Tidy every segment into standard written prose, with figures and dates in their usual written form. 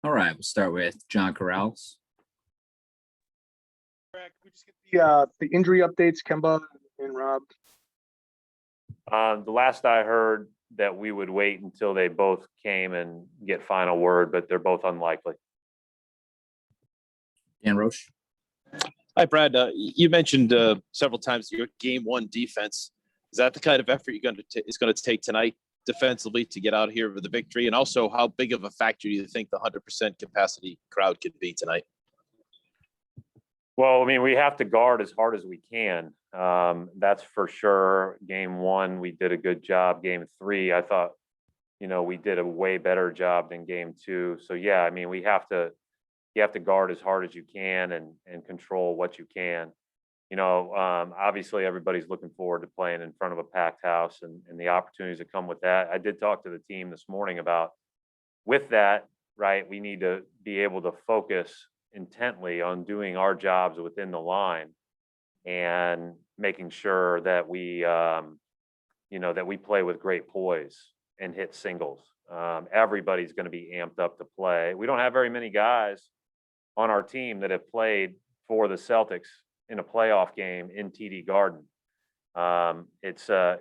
All right, we'll start with John Corrales. Can we just get the injury updates, Kemba and Rob? The last I heard that we would wait until they both came and get final word, but they're both unlikely. Dan Roche. Hi, Brad. You mentioned several times your game one defense. Is that the kind of effort it's going to take tonight defensively to get out here with the victory? And also, how big of a factor do you think the 100% capacity crowd could be tonight? Well, I mean, we have to guard as hard as we can. That's for sure. Game one, we did a good job. Game three, I thought, we did a way better job than game two. So yeah, I mean, you have to guard as hard as you can and control what you can. Obviously everybody's looking forward to playing in front of a packed house and the opportunities that come with that. I did talk to the team this morning about with that, right? We need to be able to focus intently on doing our jobs within the line and making sure that we play with great poise and hit singles. Everybody's going to be amped up to play. We don't have very many guys on our team that have played for the Celtics in a playoff game in TD Garden. It's a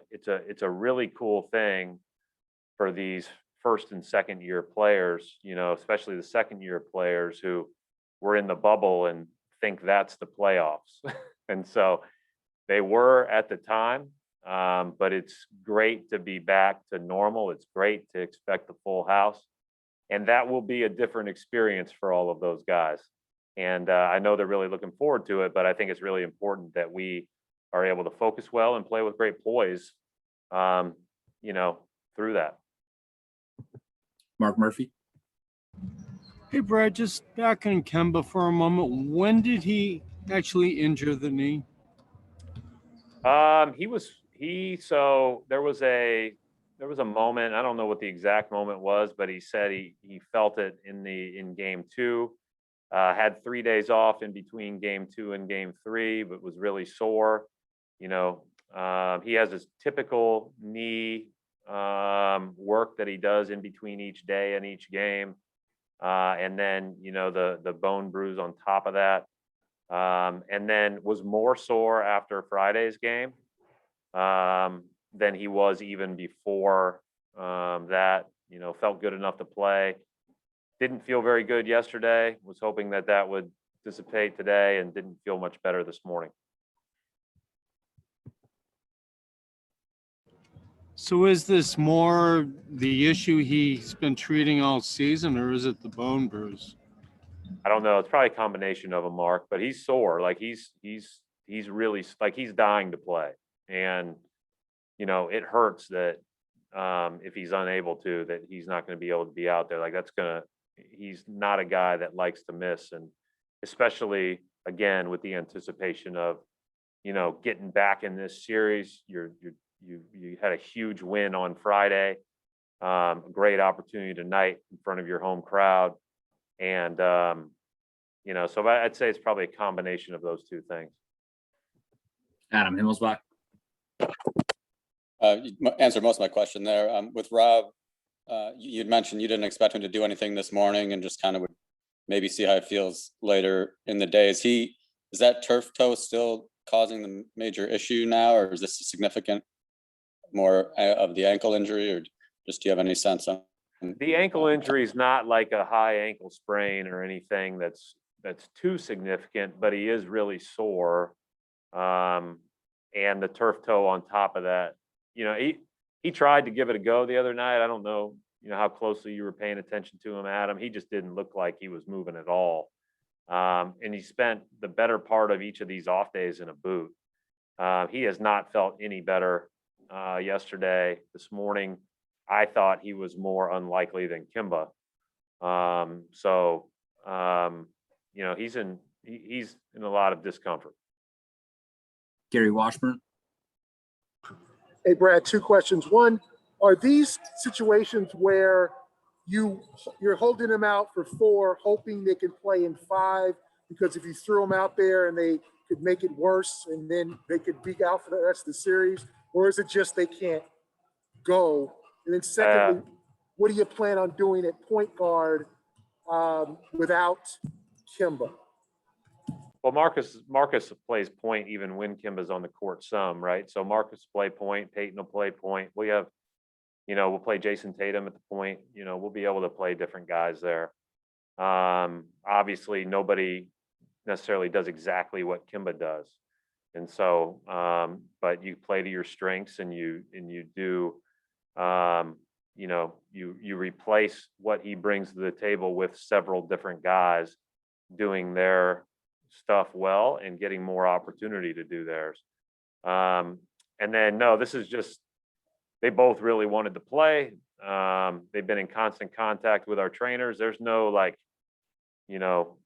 really cool thing for these first and second year players, especially the second year players who were in the bubble and think that's the playoffs. And so they were at the time, but it's great to be back to normal. It's great to expect the full house. And that will be a different experience for all of those guys. And I know they're really looking forward to it, but I think it's really important that we are able to focus well and play with great poise, through that. Mark Murphy. Hey, Brad, just back on Kemba for a moment. When did he actually injure the knee? So there was a moment, I don't know what the exact moment was, but he said he felt it in game two. Had 3 days off in between game two and game three, but was really sore. He has his typical knee work that he does in between each day and each game. And then, the bone bruise on top of that. And then was more sore after Friday's game than he was even before that. Felt good enough to play. Didn't feel very good yesterday. Was hoping that would dissipate today and didn't feel much better this morning. So is this more the issue he's been treating all season, or is it the bone bruise? I don't know. It's probably a combination of them, Mark, but he's sore. Like he's really like he's dying to play. And, it hurts that if he's unable to, that he's not going to be able to be out there. Like he's not a guy that likes to miss. And especially again, with the anticipation of, getting back in this series, you had a huge win on Friday, a great opportunity tonight in front of your home crowd. And, so I'd say it's probably a combination of those two things. Adam Himmelsbach. You answered most of my question there. With Rob, you'd mentioned you didn't expect him to do anything this morning and just kind of would maybe see how it feels later in the day. Is that turf toe still causing the major issue now, or is this a significant more of the ankle injury, or just do you have any sense on? The ankle injury is not like a high ankle sprain or anything that's too significant, but he is really sore. And the turf toe on top of that, he tried to give it a go the other night. I don't know, how closely you were paying attention to him, Adam. He just didn't look like he was moving at all. And he spent the better part of each of these off days in a boot. He has not felt any better yesterday. This morning, I thought he was more unlikely than Kemba. He's in a lot of discomfort. Gary Washburn. Hey, Brad, two questions. One, are these situations where you're holding them out for 4, hoping they can play in 5, because if you threw them out there and they could make it worse and then they could be out for the rest of the series? Or is it just they can't go? And then secondly, what do you plan on doing at point guard without Kemba? Well, Marcus plays point even when Kimba's on the court some, right? So Marcus will play point, Peyton will play point. We have, we'll play Jason Tatum at the point. We'll be able to play different guys there. Obviously, nobody necessarily does exactly what Kemba does, and so, but you play to your strengths, and you do, you replace what he brings to the table with several different guys doing their stuff well and getting more opportunity to do theirs. And then no, this is just, they both really wanted to play. They've been in constant contact with our trainers. There's no like, no,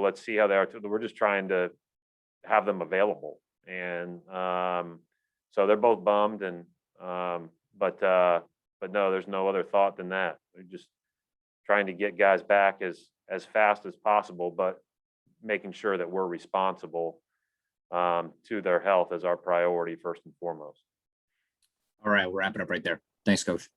let's see how they are. We're just trying to have them available. And so they're both bummed, and but no, there's no other thought than that. We're just trying to get guys back as fast as possible, but making sure that we're responsible to their health as our priority first and foremost. All right, we'll wrap it up right there. Thanks, Coach.